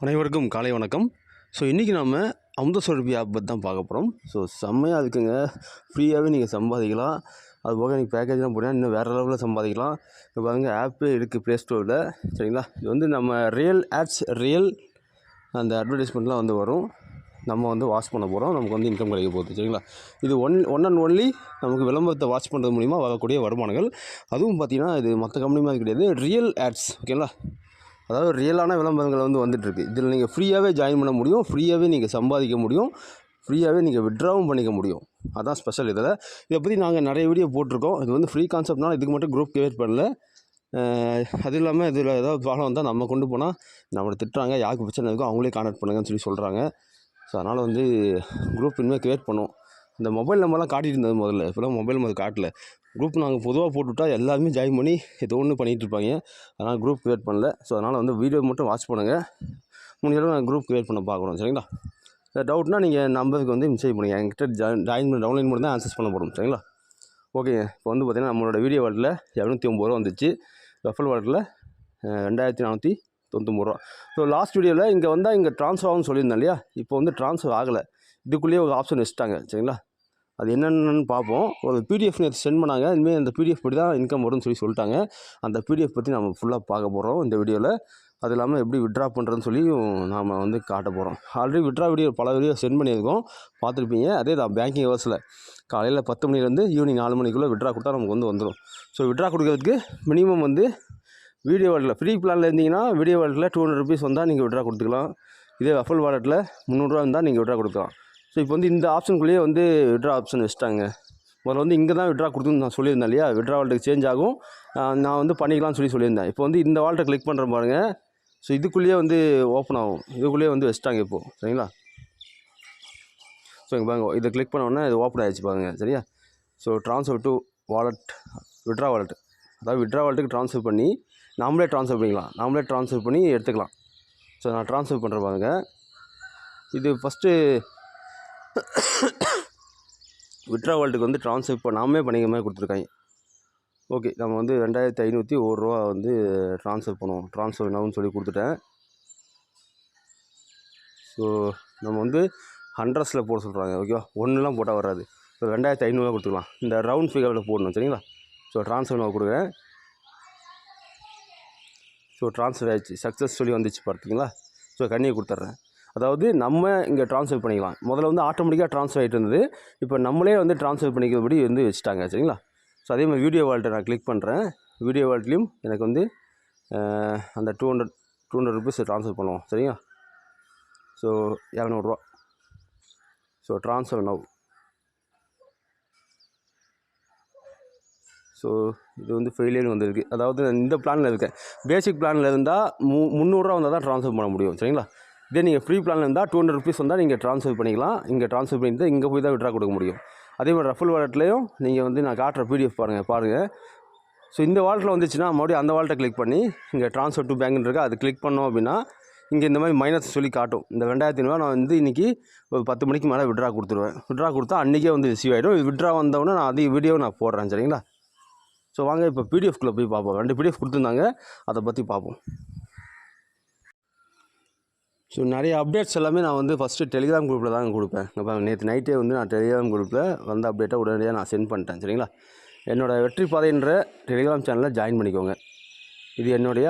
அனைவருக்கும் காலை வணக்கம். இன்றைக்கி நம்ம அமுதசுரபி ஆப் பற்றி தான் பார்க்க போகிறோம். செம்மையாக இருக்குங்க. ஃப்ரீயாகவே நீங்கள் சம்பாதிக்கலாம். அதுபோக நீங்கள் பேக்கேஜ்லாம் போனால் இன்னும் வேறு லெவலில் சம்பாதிக்கலாம். இப்போ பாருங்கள், ஆப்பே இருக்குது ப்ளே ஸ்டோரில். சரிங்களா, இது நம்ம ரியல் ஆட்ஸ், ரியல் அந்த அட்வர்டைஸ்மெண்ட்லாம் வரும். நம்ம வாட்ச் பண்ண போகிறோம். நமக்கு இன்கம் கிடைக்க போகுது. சரிங்களா, இது ஒன் அண்ட் ஒன்லி நமக்கு விளம்பரத்தை வாட்ச் பண்ணுறது மூலிமா வரக்கூடிய வருமானங்கள். அதுவும் பார்த்திங்கன்னா இது மற்ற கம்பெனி மாதிரி கிடையாது, ரியல் ஆட்ஸ். ஓகேங்களா, அதாவது ரியலான விளம்பரங்கள் வந்துட்டுருக்கு. இதில் நீங்கள் ஃப்ரீயாகவே ஜாயின் பண்ண முடியும், ஃப்ரீயாகவே நீங்கள் சம்பாதிக்க முடியும், ஃப்ரீயாகவே நீங்கள் விட்ராவும் பண்ணிக்க முடியும். அதான் ஸ்பெஷல். இதை பற்றி நாங்கள் நிறைய வீடியோ போட்டிருக்கோம். இது ஃப்ரீ கான்செப்ட்னால இதுக்கு மட்டும் குரூப் கிரியேட் பண்ணல. அது இல்லாமல் இதில் ஏதாவது ப்ராப்ளம் வந்தால் நம்ம கொண்டு போனால் நம்மளை திட்டுறாங்க, யாருக்கு பிரச்சனை இருக்கோ அவங்களே கான்டாக்ட் பண்ணுங்கன்னு சொல்கிறாங்க. அதனால் குரூப் இனிமேல் கிரியேட் பண்ணுவோம். இந்த மொபைல் நம்பர்லாம் காட்டிகிட்டு இருந்தது முதல்ல, இப்போலாம் மொபைல் நம்பர் காட்டல. குரூப் நாங்கள் பொதுவாக போட்டுவிட்டா எல்லாருமே ஜாயின் பண்ணி ஏதோ ஒன்று பண்ணிகிட்டு இருப்பாங்க. அதனால் குரூப் கிரியேட் பண்ணல. அதனால் வீடியோ மட்டும் வாட்ச் பண்ணுங்கள். முடிஞ்சாலும் நாங்கள் குரூப் கிரியேட் பண்ண பார்க்குறோம். சரிங்களா, டவுட்னால் நீங்கள் நம்பருக்கு மெசேஜ் பண்ணுங்கள். என்கிட்ட ஜாயின் பண்ணி டவுன்லைன் மட்டும் தான் ஆன்சர்ஸ் பண்ண போகிறோம். சரிங்களா, ஓகேங்க. இப்போ பார்த்திங்கன்னா நம்மளோட வீடியோ வாலெட்டில் 250 ரூபா வந்துச்சு. ரெஃபரல் வாலெட்டில் 2499 ரூபா. லாஸ்ட் வீடியோவில் இங்கே வந்தால் இங்கே ட்ரான்ஸ்ஃபர் ஆகும்னு சொல்லியிருந்தேன் இல்லையா, இப்போ ட்ரான்ஸ்ஃபர் ஆகலை. இதுக்குள்ளேயே ஒரு ஆப்ஷன் வச்சுட்டாங்க. சரிங்களா, அது என்னென்னு பார்ப்போம். ஒரு பிடிஎஃப் நேற்று சென்ட் பண்ணாங்க. இனிமேல் அந்த பிடிஎஃப் படி தான் இன்கம் வரும்னு சொல்லிட்டாங்க. அந்த பிடிஎஃப் பற்றி நம்ம ஃபுல்லாக பார்க்க போகிறோம் இந்த வீடியோவில். அது இல்லாமல் எப்படி விட்ரா பண்ணுறதுன்னு சொல்லி நாம் காட்ட போகிறோம். ஆல்ரெடி விட்ரா வீடியோ பல வீடியோ சென்ட் பண்ணியிருக்கோம், பார்த்துருப்பீங்க. அதே தான் பேங்கிங் ஹவர்ஸில் காலையில் 10 மணிலேருந்து ஈவினிங் 4 மணிக்குள்ளே விட்ரா கொடுத்தா நமக்கு வந்துடும். விட்ரா கொடுக்கறதுக்கு மினிமம் வீடியோ வாலெட்டில் ஃப்ரீ பிளானில் இருந்தீங்கன்னா வீடியோ வாலெட்டில் 200 ருபீஸ் வந்தால் நீங்கள் விட்ரா கொடுத்துக்கலாம். இதே ரெஃபரல் வாலெட்டில் 300 ரூபா இருந்தால் நீங்கள் விட்ரா கொடுக்கலாம். இப்போ இந்த ஆப்ஷனுக்குள்ளேயே விட்ரா ஆப்ஷன் வச்சுட்டாங்க. முதல்ல இங்கே தான் விட்ரா கொடுத்துன்னு நான் சொல்லியிருந்தேன் இல்லையா, விட்ரா வாலெட்டுக்கு சேஞ்ச் ஆகும். நான் பண்ணிக்கலாம்னு சொல்லியிருந்தேன். இப்போ இந்த வாலெட்டை கிளிக் பண்ணுற பாருங்கள். இதுக்குள்ளேயே ஓப்பன் ஆகும். இதுக்குள்ளேயே வச்சுட்டாங்க இப்போது. சரிங்களா, இங்கே பாருங்க, இதை கிளிக் பண்ண உடனே இது ஓப்பன் ஆகிடுச்சு பாருங்கள். சரியா, transfer to wallet, withdraw wallet, அதாவது விட்ரா வாலெட்டுக்கு ட்ரான்ஸ்ஃபர் பண்ணி நாமளே ட்ரான்ஸ்ஃபர் பண்ணிக்கலாம். நாமளே ட்ரான்ஸ்ஃபர் பண்ணி எடுத்துக்கலாம். நான் ட்ரான்ஸ்ஃபர் பண்ணுற பாருங்க. இது ஃபஸ்ட்டு விட்ரா வாலெட்டுக்கு ட்ரான்ஸ்ஃபர் இப்போ நாமே பண்ணிக்கிற மாதிரி கொடுத்துருக்காங்க. ஓகே, நம்ம 2501 ரூபா ட்ரான்ஸ்ஃபர் பண்ணுவோம். ட்ரான்ஸ்ஃபர் நவுன்னு சொல்லி கொடுத்துட்டேன். நம்ம ஹண்ட்ரட்ஸில் போட சொல்கிறாங்க. ஓகேவா, ஒன்றுலாம் போட்டால் வராது. 2500 கொடுத்துக்கலாம். இந்த ரவுண்ட் ஃபிகரில் போடணும். சரிங்களா, ட்ரான்ஸ்ஃபர் நான் கொடுக்குறேன். ட்ரான்ஸ்ஃபர் ஆகிடுச்சு, சக்ஸஸ் சொல்லி வந்துச்சு பார்த்தீங்களா. கண்ணியை கொடுத்துட்றேன். அதாவது நம்ம இங்கே ட்ரான்ஸ்ஃபர் பண்ணிக்கலாம். முதல்ல ஆட்டோமேட்டிக்காக ட்ரான்ஸ்ஃபர் ஆகிட்டு இருந்தது. இப்போ நம்மளே ட்ரான்ஸ்ஃபர் பண்ணிக்கிறபடி வச்சுட்டாங்க. சரிங்களா, அதே மாதிரி வீடியோ வாலெட்டை நான் கிளிக் பண்ணுறேன். வீடியோ வாலெட்லேயும் எனக்கு அந்த 200 ருபீஸ் ட்ரான்ஸ்ஃபர் பண்ணுவோம். சரிங்களா, 200 ரூபா. Transfer now. இது ஃபெயிலியர் வந்திருக்கு. அதாவது இந்த பிளானில் இருக்கேன். பேசிக் பிளானில் இருந்தால் 300 ரூபா வந்தால் தான் ட்ரான்ஸ்ஃபர் பண்ண முடியும். சரிங்களா, இதே நீங்கள் ஃப்ரீ பிளானில் இருந்தால் 200 ருபீஸ் வந்தால் நீங்கள் ட்ரான்ஸ்ஃபர் பண்ணிக்கலாம். இங்கே ட்ரான்ஸ்ஃபர் பண்ணிட்டு இங்கே போய் தான் விட்ரா கொடுக்க முடியும். அதே மாதிரி ரெஃபரல் வாலெட்லேயும் நீங்கள் நான் காட்டுற பிடிஎஃப் பாருங்கள். இந்த வாலெட்டில் வந்துச்சுன்னா மறுபடியும் அந்த வாலெட்டை கிளிக் பண்ணி இங்கே ட்ரான்ஸ்ஃபர் டு பேங்க்னு இருக்கா, அது கிளிக் பண்ணோம் அப்படின்னா இங்கே இந்த மாதிரி மைனஸ் சொல்லி காட்டும். இந்த 2500 நான் இன்றைக்கி ஒரு 10 மணிக்கு மேலே விட்ரா கொடுத்துருவேன். விட்ரா கொடுத்தா அன்றைக்கே ரிசீவ் ஆகிடும். விட்ரா வந்தவுடனே நான் அதே வீடியோ நான் போடுறேன். சரிங்களா, வாங்க இப்போ பிடிஎஃப்குள்ளே போய் பார்ப்போம். 2 பிடிஎஃப் கொடுத்துருந்தாங்க, அதை பற்றி பார்ப்போம். நிறைய அப்டேட்ஸ் எல்லாமே நான் ஃபஸ்ட்டு டெலிகிராம் குரூப்பில் தான் கொடுப்பேன். இப்போ நேற்று நைட்டே நான் டெலிகிராம் குரூப்பில் வந்த அப்டேட்டை உடனடியாக நான் சென்ட் பண்ணிட்டேன். சரிங்களா, என்னோடய வெற்றி பாதைன்ற டெலிகிராம் சேனலில் ஜாயின் பண்ணிக்கோங்க. இது என்னுடைய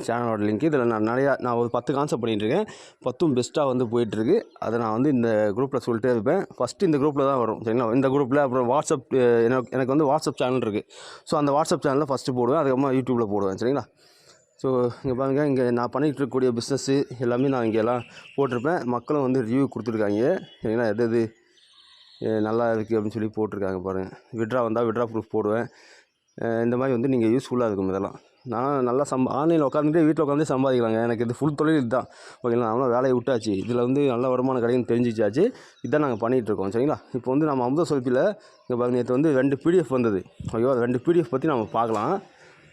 சேனலோட லிங்க். இதில் நான் ஒரு 10 கான்செப்ட் பண்ணிகிட்ருக்கேன். 10ம் பெஸ்ட்டாக போயிட்டுருக்கு. அதை நான் இந்த குரூப்பில் சொல்லிட்டே இருப்பேன். ஃபஸ்ட்டு இந்த குரூப்பில் தான் வரும். சரிங்களா, இந்த குரூப்பில் அப்புறம் வாட்ஸ்அப், எனக்கு வாட்ஸ்அப் சேனல் இருக்குது. அந்த வாட்ஸ்அப் சேனலில் ஃபஸ்ட்டு போடுவேன். அதுக்கப்புறமா யூடியூப்பில் போடுவேன். சரிங்களா, இங்கே பாருங்கள், இங்கே நான் பண்ணிகிட்டு இருக்கக்கூடிய பிஸ்னஸ்ஸு எல்லாமே நான் இங்கே எல்லாம் போட்டிருப்பேன். மக்களும் ரிவ்யூ கொடுத்துருக்காங்க. சரிங்களா, எது நல்லா இருக்குது அப்படின்னு சொல்லி போட்டிருக்காங்க பாருங்கள். விட்ரா வந்தால் விட்ரா ப்ரூஃப் போடுவேன். இந்த மாதிரி நீங்கள் யூஸ்ஃபுல்லாக இருக்கும். இதெல்லாம் நான் நல்லா ஆன்லைனில் உட்காந்துட்டு வீட்டில் உட்காந்து சம்பாதிக்கலாங்க. எனக்கு இது ஃபுல் தொழில் இதுதான். ஓகேங்களா, நம்மளும் வேலையை விட்டாச்சு. இதில் நல்ல வருமானம் கிடைக்குன்னு தெரிஞ்சிச்சாச்சு. இதுதான் நாங்கள் பண்ணிகிட்ருக்கோம். சரிங்களா, இப்போ நம்ம அமுதசுரபியில் இங்கே பாருங்கள், நேற்று 2 பிடிஎஃப் வந்தது. ஓகேவா, 2 பிடிஎஃப் பற்றி நம்ம பார்க்கலாம்.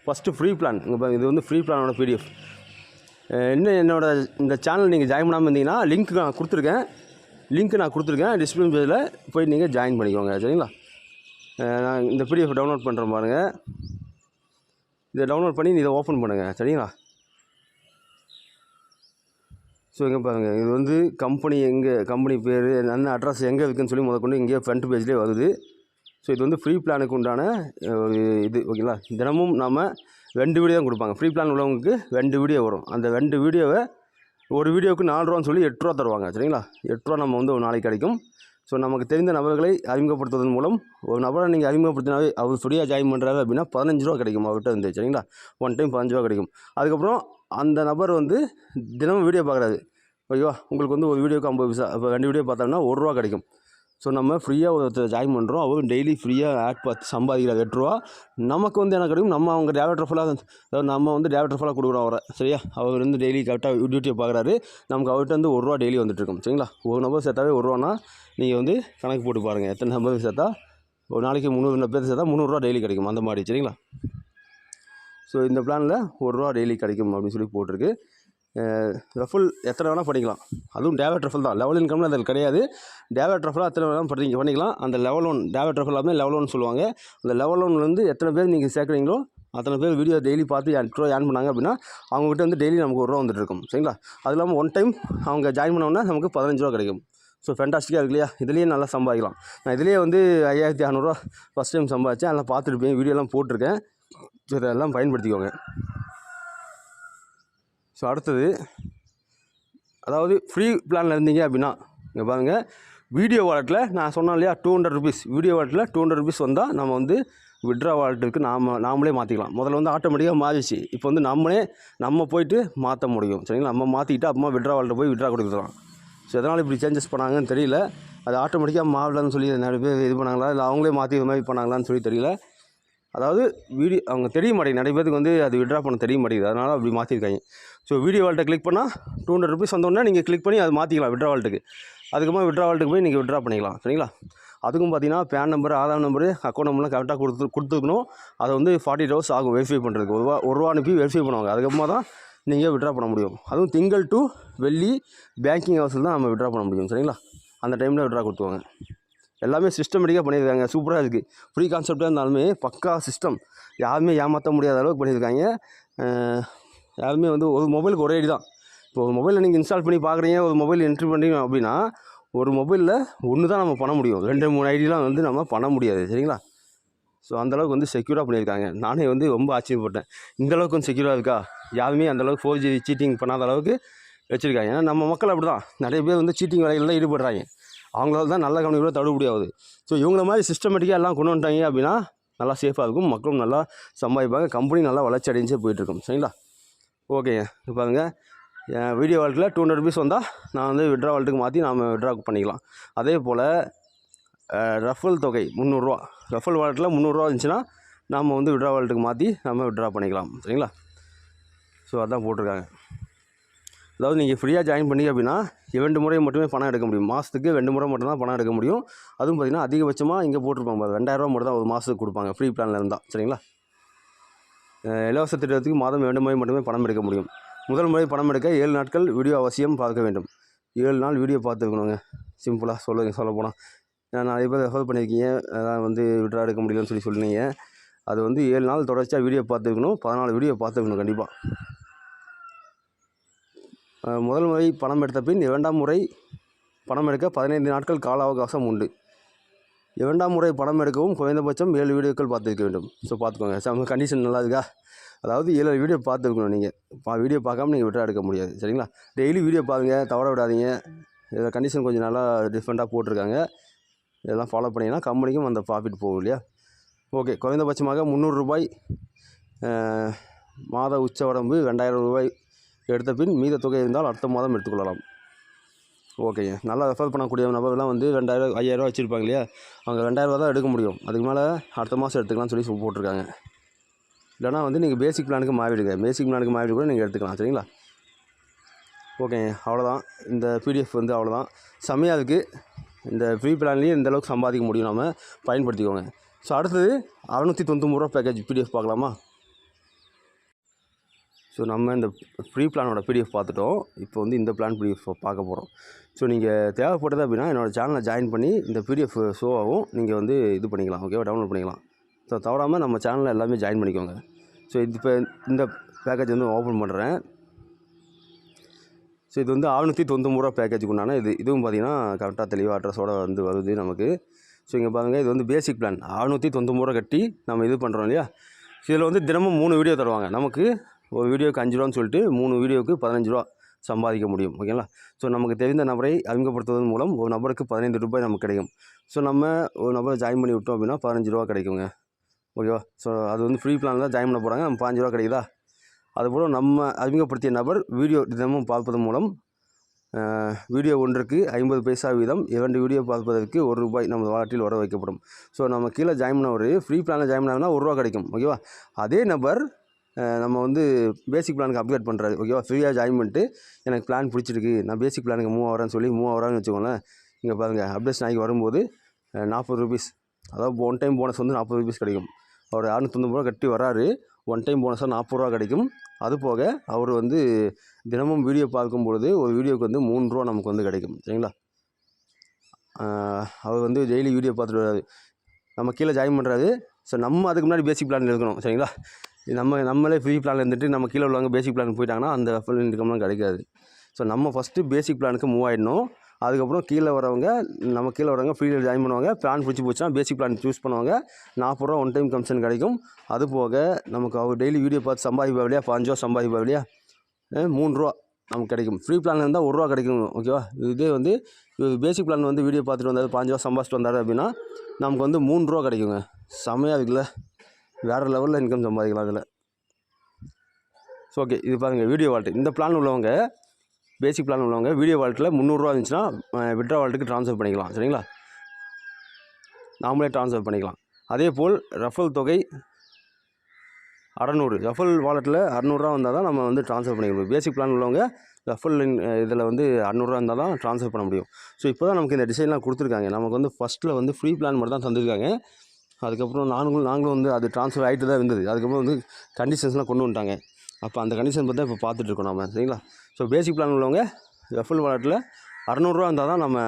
First free plan. இங்கே பாருங்கள், இது ஃப்ரீ பிளானோட பிடிஎஃப். இன்னும் இந்த சேனல் நீங்கள் ஜாயின் பண்ணாமல் இருந்தீங்கன்னா லிங்க் நான் கொடுத்துருக்கேன். டிஸ்கிரிப்ஷன் பேஜில் போய் நீங்கள் ஜாயின் பண்ணிக்கோங்க. சரிங்களா, நான் இந்த பிடிஎஃப் டவுன்லோட் பண்ணுறேன் பாருங்கள். இதை டவுன்லோட் பண்ணி இதை ஓப்பன் பண்ணுங்கள். சரிங்களா, ஸோ இங்கே பாருங்கள், இது வந்து கம்பெனி பேர் என்ன அட்ரஸ் எங்கே இருக்குதுன்னு சொல்லி முதற்கொண்டு இங்கேயே ஃப்ரண்ட் பேஜ்லேயே வருது. ஸோ இது வந்து ஃப்ரீ பிளானுக்கு உண்டான ஒரு இது ஓகேங்களா. தினமும் நாம் 2 வீடியோ தான் கொடுப்பாங்க. ஃப்ரீ பிளான் உள்ளவங்களுக்கு 2 வீடியோ வரும். அந்த 2 வீடியோவை ஒரு வீடியோவுக்கு 4 ரூபான்னு சொல்லி 8 ரூபா தருவாங்க. சரிங்களா, 8 ரூபா நம்ம வந்து ஒரு நாளைக்கு கிடைக்கும். ஸோ நமக்கு தெரிந்த நபர்களை அறிமுகப்படுத்துவதன் மூலம் ஒரு நபரை நீங்கள் அறிமுகப்படுத்தினாவே அவர் ஃப்ரீயாக ஜாயின் பண்ணுறாரு அப்படின்னா 15 ரூபா கிடைக்கும் அவர்கிட்ட இருந்து. சரிங்களா, ஒன் டைம் 15 ரூபா கிடைக்கும். அதுக்கப்புறம் அந்த நபர் வந்து தினமும் வீடியோ பார்க்குறாரு, ஓகேவா, உங்களுக்கு வந்து ஒரு வீடியோக்கு 50 பைசா. அப்போ 2 வீடியோ பார்த்தோம்னா 1 ரூபா கிடைக்கும். ஸோ நம்ம ஃப்ரீயாக ஒருத்தர் ஜாயின் பண்ணுறோம், அவர் டெய்லி ஃப்ரீயாக ஆட் பார்த்து சம்பாதிக்கிறார் 8 ரூபா. நமக்கு வந்து என்ன கிடைக்கும், நம்ம அவங்க டேரக்டர் ஃபுல்லாக, அதாவது நம்ம வந்து டேரக்டர் ஃபுல்லாக கொடுக்குறோம் அவரை. சரியா, அவர் வந்து டெய்லி கரெக்டாக டியூட்டியை பார்க்குறாரு, நமக்கு அவர்கிட்ட வந்து 1 ரூபா டெய்லி வந்துட்டுருக்கும். சரிங்களா, ஒரு நபர் சேர்த்தாவே 1 ரூபானா நீங்கள் வந்து கணக்கு போட்டு பாருங்கள், எத்தனை நம்பர் சேர்த்தா ஒரு நாளைக்கு 300 பேர் சேர்த்தா 300 ரூபா டெய்லி கிடைக்கும் அந்த மாதிரி. சரிங்களா, ஸோ இந்த பிளானில் 1 ரூபா டெய்லி கிடைக்கும் அப்படின்னு சொல்லி போட்டிருக்கு. ரஃபுல் எத்தனை வேணால் பண்ணிக்கலாம், அதுவும் டேவட் ரஃபுல் தான். லெவல் இன்கம்னு அதில் கிடையாது. டேவட் ரஃபுல்லாக எத்தனை வேணால் பண்ணிக்கலாம். அந்த லெவல் 1 டேவட் ரஃபுல் எல்லாமே லெவல் 1 சொல்லுவாங்க. அந்த லெவல் 1 எத்தனை பேர் நீங்கள் சேர்க்குறீங்களோ அத்தனை பேர் வீடியோ டெய்லி பார்த்து 8 ரூபா ஏர்ன் பண்ணாங்க அப்படின்னா அவங்ககிட்ட வந்து டெய்லி நமக்கு 1 ரூபா வந்துட்டு இருக்கும். சரிங்களா, அது இல்லாமல் ஒன் டைம் அவங்க ஜாயின் பண்ணோன்னா நமக்கு 15 ரூபா கிடைக்கும். ஸோ ஃபேண்டாஸ்டிக்காக இருக்கு இல்லையா, இதுலேயே நல்லா சம்பாதிக்கலாம். நான் இதுலேயே வந்து 5600 ஃபஸ்ட் டைம் சம்பாதிச்சேன், அதெல்லாம் பார்த்துருப்பேன், வீடியோலாம் போட்டிருக்கேன். ஸோ இதெல்லாம் பயன்படுத்திக்கோங்க. ஸோ அடுத்தது, அதாவது ஃப்ரீ பிளானில் இருந்தீங்க அப்படின்னா இங்கே பாருங்கள், வீடியோ வாலெட்டில் நான் சொன்னேன் இல்லையா 200 ருபீஸ், வீடியோ வாலெட்டில் 200 ருபீஸ் வந்தால் நம்ம வந்து விட்ரா வாலெட்டுக்கு நாமளே மாற்றிக்கலாம். முதல்ல வந்து ஆட்டோமேட்டிக்காக மாறிச்சு, இப்போ வந்து நம்ம போயிட்டு மாற்ற முடியும். சரிங்களா, நம்ம மாற்றிக்கிட்டு அப்புறமா விட்ரா வாலெட்டை போய் விட்ரா கொடுக்கலாம். ஸோ எதனால் இப்படி சேஞ்சஸ் பண்ணாங்கன்னு தெரியல. அது ஆட்டோமேட்டிக்காக மாறலன்னு சொல்லி நிறைய பேர் இது பண்ணாங்களா, இல்லை அவங்களே மாற்றி இது மாதிரி பண்ணாங்களான்னு சொல்லி தெரியல. அதாவது அவங்க தெரிய மாட்டேங்குது, நிறைய பேருக்கு வந்து அது விட்ரா பண்ண தெரிய மாட்டேங்குது, அதனால் அப்படி மாற்றிருக்காங்க. ஸோ வீடியோ வாலெட்டை கிளிக் பண்ணால் 200 ருபீஸ் வந்தோடனே நீங்கள் கிளிக் பண்ணி அது மாற்றிக்கலாம் விட்ரா வாலெட்டுக்கு. அதுக்கப்புறம் விட்ரா வாலெட்டுக்கு போய் நீங்கள் விட்ரா பண்ணிக்கலாம். சரிங்களா, அதுக்கும் பார்த்தீங்கன்னா PAN number, Aadhaar number, account நம்பர்லாம் கரெக்டாக கொடுத்துக்கணும். அதை வந்து 40 ஹவர்ஸ் ஆகும் வெரிஃபை பண்ணுறதுக்கு. 1 ரூபா அனுப்பி வெரிஃபை பண்ணுவாங்க, அதுக்கப்புறமா தான் நீங்கள் விட்ரா பண்ண முடியும். அதுவும் திங்கள் டு வெள்ளி பேங்கிங் ஹவர்ஸில் தான் நம்ம விட்ரா பண்ண முடியும். சரிங்களா, அந்த டைமில் விட்ரா கொடுத்துவாங்க. எல்லாமே சிஸ்டமேட்டிக்காக பண்ணியிருக்காங்க, சூப்பராக இருக்குது. ஃப்ரீ கான்செப்டாக இருந்தாலுமே பக்கா சிஸ்டம், யாருமே ஏமாற்ற முடியாத அளவுக்கு பண்ணியிருக்காங்க. யாருமே வந்து ஒரு மொபைலுக்கு ஒரே ஐடி தான். இப்போ ஒரு மொபைலில் நீங்கள் இன்ஸ்டால் பண்ணி பார்க்குறீங்க, ஒரு மொபைல் என்ட்ரி பண்ணுறீங்க அப்படின்னா ஒரு மொபைலில் ஒன்று தான் நம்ம பண்ண முடியும், 2-3 ஐடிலாம் வந்து நம்ம பண்ண முடியாது. சரிங்களா, ஸோ அந்தளவுக்கு வந்து செக்யூராக பண்ணியிருக்காங்க. நானே வந்து ரொம்ப ஆச்சரியப்பட்டேன், இந்தளவுக்கு வந்து செக்யூராக இருக்கா, யாருமே அந்தளவுக்கு 4G சீட்டிங் பண்ணாத அளவுக்கு வச்சுருக்காங்க. ஏன்னா நம்ம மக்கள் அப்படி தான், நிறைய பேர் வந்து சீட்டிங் வேலைகளில் தான் ஈடுபடுறாங்க, அவங்களால தான் நல்ல கம்பெனி கூட தடுபடி ஆகுது. ஸோ இவங்கள மாதிரி சிஸ்டமேட்டிக்காக எல்லாம் கொண்டு வந்துட்டாங்க அப்படின்னா நல்லா சேஃபாக இருக்கும், மக்களும் நல்லா சம்பாதிப்பாங்க, கம்பெனி நல்லா வளர்ச்சி அடைஞ்சே போயிட்டுருக்கும். சரிங்களா, ஓகேங்க. இப்போ பாருங்கள், என் வீடியோ வாலெட்டில் 200 ருபீஸ் வந்தால் நான் வந்து விட்ரா வாலெட்டுக்கு மாற்றி நாம் விட்ரா பண்ணிக்கலாம். அதே போல் ரஃபல் தொகை 300 ரூபா, ரஃபல் வாலெட்டில் 300 ரூபா இருந்துச்சுன்னா நாம் வந்து விட்ரா வாலெட்டுக்கு மாற்றி நம்ம விட்ரா பண்ணிக்கலாம். சரிங்களா, ஸோ அதான் போட்டிருக்காங்க. அதாவது நீங்கள் ஃப்ரீயாக ஜாயின் பண்ணி அப்படின்னா 2 முறை மட்டுமே பணம் எடுக்க முடியும், மாதத்துக்கு 2 முறை மட்டும் தான் பணம் எடுக்க முடியும். அதுவும் பார்த்திங்கன்னா அதிகபட்சமாக இங்கே போட்டிருப்பாங்க 2000 ரூபா மட்டும் தான் ஒரு மாதத்துக்கு கொடுப்பாங்க ஃப்ரீ பிளானில் இருந்தால். சரிங்களா, இலவச திட்டத்துக்கு மாதம் 2 முறை மட்டுமே பணம் எடுக்க முடியும். முதல் முறை பணம் எடுக்க 7 நாட்கள் வீடியோ அவசியம் பார்க்க வேண்டும். 7 நாள் வீடியோ பார்த்துருக்கணுங்க, சிம்பிளாக சொல்ல போனால். நிறைய பேர் ரெஃபர் பண்ணியிருக்கீங்க, அதான் வந்து விட்ரா எடுக்க முடியலன்னு சொல்லி சொன்னீங்க. அது வந்து 7 நாள் தொடர்ச்சியாக வீடியோ பார்த்துருக்கணும், 14 வீடியோ பார்த்துருக்கணும் கண்டிப்பாக. முதல் முறை பணம் எடுத்த பின் 2ஆம் முறை பணம் எடுக்க 15 நாட்கள் கால அவகாசம் உண்டு. 2ஆம் முறை பணம் எடுக்கவும் குறைந்தபட்சம் 7 வீடியோக்கள் பார்த்துருக்க வேண்டும். ஸோ பார்த்துக்கோங்க, நம்ம கண்டிஷன் நல்லா இருக்கா. அதாவது 7 வீடியோ பார்த்துருக்கணும், நீங்கள் வீடியோ பார்க்காம நீங்கள் விட்ரா எடுக்க முடியாது. சரிங்களா, டெய்லி வீடியோ பாருங்கள், தவற விடாதீங்க. இதில் கண்டிஷன் கொஞ்சம் நல்லா டிஃப்ரெண்ட்டாக போட்டிருக்காங்க, இதெல்லாம் ஃபாலோ பண்ணிங்கன்னா கம்பெனிக்கும் அந்த ப்ராஃபிட் போகும் இல்லையா. ஓகே, குறைந்தபட்சமாக 300 ரூபாய் மாத உச்ச உடம்பு 2000 ரூபாய் எடுத்த பின் மீத தொகை இருந்தால் அடுத்த மாதம் எடுத்துக்கொள்ளலாம். ஓகேங்க, நல்லா ரெஃபர் பண்ணக்கூடிய நபர்லாம் வந்து 2000 5000 வச்சுருப்பாங்க இல்லையா, அவங்க 2000 ரூபா தான் எடுக்க முடியும், அதுக்கு மேலே அடுத்த மாதம் எடுத்துக்கலாம்னு சொல்லி போட்டிருக்காங்க. இல்லைனா வந்து நீங்கள் பேசிக் பிளானுக்கு மாறிவிடுங்க, பேசிக் பிளானுக்கு மாறிவிட்டு கூட நீங்கள் எடுத்துக்கலாம். சரிங்களா, ஓகேங்க, அவ்வளோதான். இந்த பிடிஎஃப் வந்து அவ்வளோதான், செம்மையாக இருக்குது. இந்த ஃப்ரீ பிளான்லேயும் இந்தளவுக்கு சம்பாதிக்க முடியும், நம்ம பயன்படுத்திக்கோங்க. ஸோ அடுத்தது 699 ரூபா பேக்கேஜ் பிடிஎஃப் பார்க்கலாமா. ஸோ நம்ம இந்த ஃப்ரீ பிளானோட பிடிஎஃப் பார்த்துட்டோம், இப்போ வந்து இந்த பிளான் பிடிஎஃப் பார்க்க போகிறோம். ஸோ நீங்கள் தேவைப்பட்டது அப்படின்னா என்னோடய சேனலை ஜாயின் பண்ணி இந்த பிடிஎஃப் ஷோ ஆகும், நீங்கள் வந்து இது பண்ணிக்கலாம், ஓகேவா, டவுன்லோட் பண்ணிக்கலாம். ஸோ தவறாமல் நம்ம சேனலில் எல்லாமே ஜாயின் பண்ணிக்கோங்க. ஸோ இப்போ இந்த பேக்கேஜ் வந்து ஓப்பன் பண்ணுறேன். ஸோ இது வந்து 699 பேக்கேஜுக்கு உண்டான இதுவும் பார்த்திங்கன்னா கரெக்டாக தெளிவாக அட்ரஸோடு வந்து வருது நமக்கு. ஸோ இங்கே பாருங்கள், இது வந்து பேசிக் பிளான் 699 கட்டி நம்ம இது பண்ணுறோம் இல்லையா. இதில் வந்து தினமும் 3 வீடியோ தருவாங்க. நமக்கு ஒரு வீடியோவுக்கு 5 ரூபான்னு சொல்லிட்டு 3 வீடியோவுக்கு 15 ரூபா சம்பாதிக்க முடியும். ஓகேங்களா. ஸோ நமக்கு தெரிந்த நபரை அறிமுகப்படுத்துவதன் மூலம் ஒரு நபருக்கு 15 ரூபாய் நமக்கு கிடைக்கும். ஸோ நம்ம ஒரு நபரை ஜாயின் பண்ணி விட்டோம் அப்படின்னா 15 ரூபா கிடைக்குங்க. ஓகேவா. ஸோ அது வந்து ஃப்ரீ பிளான் தான் ஜாயின் பண்ண போகிறாங்க. நம்ம 15 ரூபா கிடைக்குதா. அதுபோல் நம்ம அறிமுகப்படுத்திய நபர் வீடியோ தினமும் பார்ப்பதன் மூலம் வீடியோ ஒன்றுக்கு 50 பைசா வீதம் 2 வீடியோ பார்ப்பதற்கு ₹1 நம்ம வாலெட்டில் வர வைக்கப்படும். ஸோ நம்ம கீழே ஜாயின் பண்ண ஒரு ஃப்ரீ பிளானில் ஜாயின் பண்ணாங்கன்னா ₹1 கிடைக்கும். ஓகேவா. அதே நபர் நம்ம வந்து பேசிக் பிளானுக்கு அப்கிரேட் பண்ணுறாரு. ஓகேவா. ஃப்ரீயாக ஜாயின் பண்ணிட்டு எனக்கு பிளான் பிடிச்சிருக்கு, நான் பேசிக் பிளானுக்கு மூவ் ஆகிறேன்னு சொல்லி மூவ் ஆகிறான்னு வச்சுக்கோங்களேன். இங்கே பாருங்கள், அப்டேஷன் ஆகி வரும்போது ₹40, அதாவது ஒன் டைம் போனஸ் வந்து ₹40 கிடைக்கும். அவர் 699 கட்டி வராரு. ஒன் டைம் போனஸாக ₹40 கிடைக்கும். அது போக அவர் வந்து தினமும் வீடியோ பார்க்கும்பொழுது ஒரு வீடியோவுக்கு வந்து ₹3 நமக்கு வந்து கிடைக்கும். சரிங்களா. அவர் வந்து டெய்லி வீடியோ பார்த்துட்டு வராது, நம்ம கீழே ஜாயின் பண்ணுறாரு. ஸோ நம்ம அதுக்கு முன்னாடி பேசிக் பிளான் இருக்கணும். சரிங்களா. நம்மளே ஃப்ரீ பிளான் இருந்துட்டு நம்ம கீழே உள்ளவங்க பேசிக் பிளான் போயிட்டாங்கன்னா அந்த ஃபுல் இன்கம்லாம் கிடைக்காது. ஸோ நம்ம ஃபஸ்ட்டு பேசிக் பிளானுக்கு மூவ் ஆகிடணும். அதுக்கப்புறம் கீழே வரவங்க நம்ம கீழே வரவங்க ஃப்ரீயில் ஜாயின் பண்ணுவாங்க. பிளான் பிடிச்சி போச்சுன்னா பேசிக் பிளான் சூஸ் பண்ணுவாங்க. ₹40 ஒன் டைம் கமிஷன் கிடைக்கும். அது போக நமக்கு அவர் டெய்லி வீடியோ பார்த்து சம்பாதிப்பா இல்லையா, ₹5 சம்பாதிப்பா இல்லையா, ₹3 நமக்கு கிடைக்கும். ஃப்ரீ பிளான் இருந்தால் ₹1 கிடைக்கும். ஓகேவா. இதே வந்து பேசிக் பிளான் வந்து வீடியோ பார்த்துட்டு வந்தார், ₹5 சம்பாதிச்சிட்டு வந்தார் அப்படின்னா நமக்கு வந்து ₹3 கிடைக்குங்க. செமையாக இருக்குல்ல. வேறு லெவலில் இன்கம் சம்பாதிக்கலாம் அதில். ஸோ ஓகே, இது பாருங்கள் வீடியோ வாலெட். இந்த பிளான் உள்ளவங்க, பேசிக் பிளான் உள்ளவங்க வீடியோ வாலெட்டில் ₹300 இருந்துச்சுன்னா விட்ரா வாலெட்டுக்கு ட்ரான்ஸ்ஃபர் பண்ணிக்கலாம். சரிங்களா. நாமளே ட்ரான்ஸ்ஃபர் பண்ணிக்கலாம். அதே போல் ரெஃபரல் தொகை 600, ரெஃபரல் வாலெட்டில் ₹600 வந்தால் தான் நம்ம வந்து ட்ரான்ஸ்ஃபர் பண்ணிக்க முடியும். பேசிக் பிளான் உள்ளவங்க ரெஃபரல் இதில் வந்து ₹600 இருந்தால் தான் ட்ரான்ஸ்ஃபர் பண்ண முடியும். ஸோ இப்போ தான் நமக்கு இந்த டிசைன்லாம் கொடுத்துருக்காங்க. நமக்கு வந்து ஃபஸ்ட்டில் வந்து ஃப்ரீ பிளான் மட்டும் தான் தந்துருக்காங்க. அதுக்கப்புறம் நாங்களும் வந்து அது ட்ரான்ஸ்ஃபர் ஆகிட்டு தான் இருந்தது. அதுக்கப்புறம் வந்து கண்டிஷன்ஸ்லாம் கொண்டு வந்துட்டாங்க. அப்போ அந்த கண்டிஷன் பற்றி தான் இப்போ பார்த்துட்ருக்கோம் நம்ம. சரிங்களா. ஸோ பேசிக் பிளான் உள்ளவங்க ரெஃபரல் வாலெட்டில் ₹600 இருந்தால் தான் நம்ம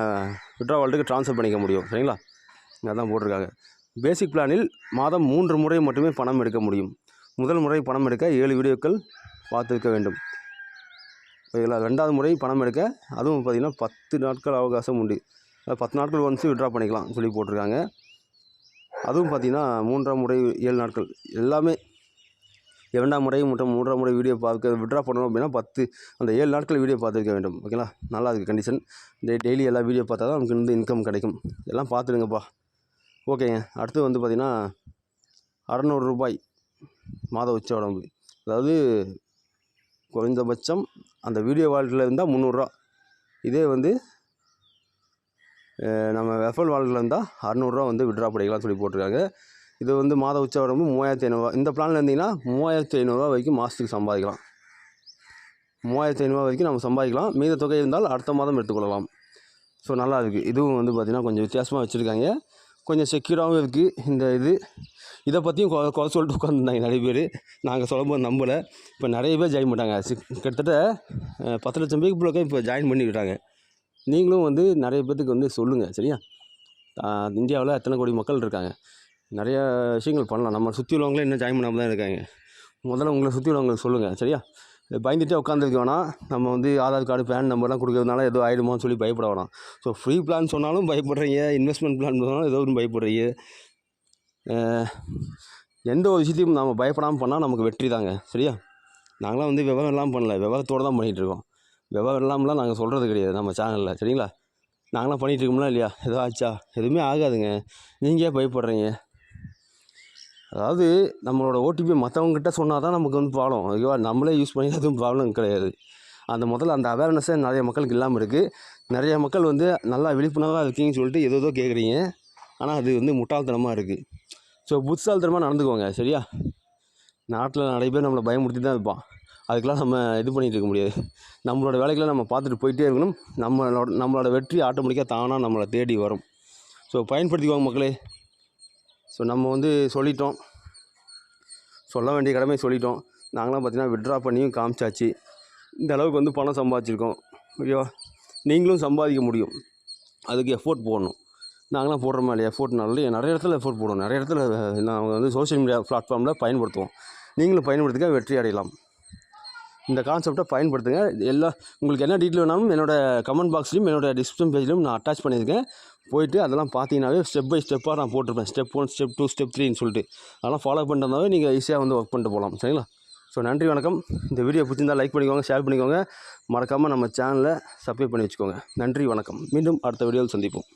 விட்ரா வாலெட்டுக்கு ட்ரான்ஸ்ஃபர் பண்ணிக்க முடியும். சரிங்களா. அதான் போட்டிருக்காங்க. பேசிக் பிளானில் மாதம் 3 முறை மட்டுமே பணம் எடுக்க முடியும். முதல் முறை பணம் எடுக்க 7 வீடியோக்கள் பார்த்துருக்க வேண்டும். ஓகேங்களா. 2வது முறை பணம் எடுக்க அதுவும் பார்த்திங்கன்னா 10 நாட்கள் அவகாசம் உண்டு. 10 நாட்கள் ஒன்ஸ் விட்ரா பண்ணிக்கலாம் சொல்லி போட்டிருக்காங்க. அதுவும் பார்த்திங்கன்னா 3ஆம் முறை 7 நாட்கள் எல்லாமே. 2ஆம் முறை மற்றும் 3ஆம் முறை வீடியோ பார்க்க விட்ரா பண்ணணும் அப்படின்னா அந்த 7 நாட்கள் வீடியோ பார்த்துருக்க வேண்டும். ஓகேங்களா. நல்லா இருக்குது கண்டிஷன். டெய்லி எல்லா வீடியோ பார்த்தா தான் நமக்கு வந்து இன்கம் கிடைக்கும். எல்லாம் பார்த்துடுங்கப்பா. ஓகேங்க. அடுத்து வந்து பார்த்திங்கன்னா ₹600 மாத உச்ச உடம்பு. அதாவது குறைந்தபட்சம் அந்த வீடியோ வாலெட்டில் இருந்தால் ₹300. இதே வந்து நம்ம ரெஃபரல் வாலெட்டில் இருந்தால் ₹600 வந்து விட்ரா பண்ணிக்கலாம்னு சொல்லி போட்டிருக்காங்க. இது வந்து மாத உச்ச உடம்பு ₹3500. இந்த பிளானில் இருந்தீங்கன்னா ₹3500 வரைக்கும் மாதத்துக்கு சம்பாதிக்கலாம். ₹3500 வரைக்கும் நம்ம சம்பாதிக்கலாம். மீத தொகை இருந்தால் அடுத்த மாதம் எடுத்துக்கொள்ளலாம். ஸோ நல்லா இருக்குது. இதுவும் வந்து பார்த்திங்கன்னா கொஞ்சம் வித்தியாசமாக வச்சுருக்காங்க. கொஞ்சம் செக்யூராகவும் இருக்குது. இதை பற்றியும் குறை சொல்லிட்டு உட்காந்துருந்தாங்க நிறைய பேர். நாங்கள் சொல்லும்போது நம்பலை. இப்போ நிறைய பேர் ஜாயின் பண்ணிட்டாங்க. கிட்டத்தட்ட 10 லட்சம் பேருக்கு இப்போ ஜாயின் பண்ணி விட்டாங்க. நீங்களும் வந்து நிறைய பேர்த்துக்கு வந்து சொல்லுங்கள். சரியா. இந்தியாவில் எத்தனை கோடி மக்கள் இருக்காங்க. நிறையா விஷயங்கள் பண்ணலாம். நம்ம சுற்றி உள்ளவங்களே இன்னும் ஜாயின் பண்ணாமல் தான் இருக்காங்க. முதல்ல உங்களை சுற்றி உள்ளவங்களுக்கு சொல்லுங்கள். சரியா. பயந்துகிட்டே உட்காந்துருக்க வேணாம். நம்ம வந்து ஆதார் கார்டு, பேன் நம்பர்லாம் கொடுக்கறதுனால ஏதோ ஆகிடுமோன்னு சொல்லி பயப்பட வேணாம். ஸோ ஃப்ரீ பிளான் சொன்னாலும் பயப்படுறீங்க, இன்வெஸ்ட்மெண்ட் பிளான் சொன்னாலும் ஏதோ ஒன்று பயப்படுறீங்க. எந்த ஒரு விஷயத்தையும் நம்ம பயப்படாமல் பண்ணால் நமக்கு வெற்றி தாங்க. சரியா. நாங்களாம் வந்து விவகாரம்லாம் பண்ணல, விவகாரத்தோடு தான் பண்ணிகிட்ருக்கோம். விவகாரம் இல்லாமலாம் நாங்கள் சொல்கிறது கிடையாது நம்ம சேனலில். சரிங்களா. நாங்களாம் பண்ணிகிட்ருக்கோம்லாம் இல்லையா. ஏதோ ஆச்சா, எதுவுமே ஆகாதுங்க. நீங்கள் பயப்படுறீங்க. அதாவது நம்மளோட ஓடிபி மற்றவங்ககிட்ட சொன்னால் தான் நமக்கு வந்து ப்ராப்ளம். ஓகேவா. நம்மளே யூஸ் பண்ணி அதுவும் ப்ராப்ளம் கிடையாது. அந்த அவேர்னஸே நிறைய மக்களுக்கு இல்லாமல் இருக்குது. நிறைய மக்கள் வந்து நல்லா விழிப்புணர்வாக இருக்கீங்கன்னு சொல்லிட்டு ஏதோ கேட்குறீங்க. ஆனால் அது வந்து முட்டாள்தனமாக இருக்குது. ஸோ புத்திசாலித்தனமாக நடந்துக்கோங்க. சரியா. நாட்டில் நிறைய பேர் நம்மளை பயமுறுத்தி தான் இருப்பான். அதுக்கெலாம் நம்ம இது பண்ணிகிட்டு இருக்க முடியாது. நம்மளோட வேலைகளை நம்ம பார்த்துட்டு போயிட்டே இருக்கணும். நம்மளோட வெற்றி ஆட்டோமேட்டிக்காக தானாக நம்மளை தேடி வரும். ஸோ பயன்படுத்திக்குவாங்க மக்களே. ஸோ நம்ம வந்து சொல்லிட்டோம், சொல்ல வேண்டிய கடமை சொல்லிட்டோம். நாங்களாம் பார்த்திங்கன்னா விட்ரா பண்ணியும் காமிச்சாச்சு. இந்த அளவுக்கு வந்து பணம் சம்பாதிச்சிருக்கோம். ஓகேவா. நீங்களும் சம்பாதிக்க முடியும். அதுக்கு எஃபோர்ட் போடணும். நாங்களாம் போடுறோமா இல்லையா. எஃபோர்ட்னால நிறைய இடத்துல எஃபோர்ட் போடுவோம். நிறைய இடத்துல நாங்கள் வந்து சோஷியல் மீடியா பிளாட்ஃபார்மில் பயன்படுத்துவோம். நீங்களும் பயன்படுத்திக்க வெற்றி அடையலாம். இந்த கான்செப்டை பயன்படுத்துங்க. உங்களுக்கு என்ன டீட்டெயில் வேணாலும் என்னோடய கமெண்ட் பாக்ஸ்லையும் என்னோடய டிஸ்கிரிப்ஷன் பேஜ்லையும் நான் அட்டாச் பண்ணியிருக்கேன். போயிட்டு அதெல்லாம் பார்த்தீங்கன்னாவே ஸ்டெப் பை ஸ்டெப்பாக நான் போட்டிருப்பேன். ஸ்டெப் 1, ஸ்டெப் 2, ஸ்டெப் 3ன்னு சொல்லிட்டு அதெல்லாம் ஃபாலோ பண்ணிட்டு வந்தாவே நீங்கள் ஈஸியாக வந்து ஒர்க் பண்ணிட்டு போகலாம். சரிங்களா? ஸோ நன்றி, வணக்கம். இந்த வீடியோ பிடிச்சிருந்தால் லைக் பண்ணிக்கோங்க, ஷேர் பண்ணிக்கோங்க. மறக்காமல் நம்ம சேனலை சப்ஸ்கிரைப் பண்ணி வச்சுக்கோங்க. நன்றி, வணக்கம். மீண்டும் அடுத்த வீடியோவில் சந்திப்போம்.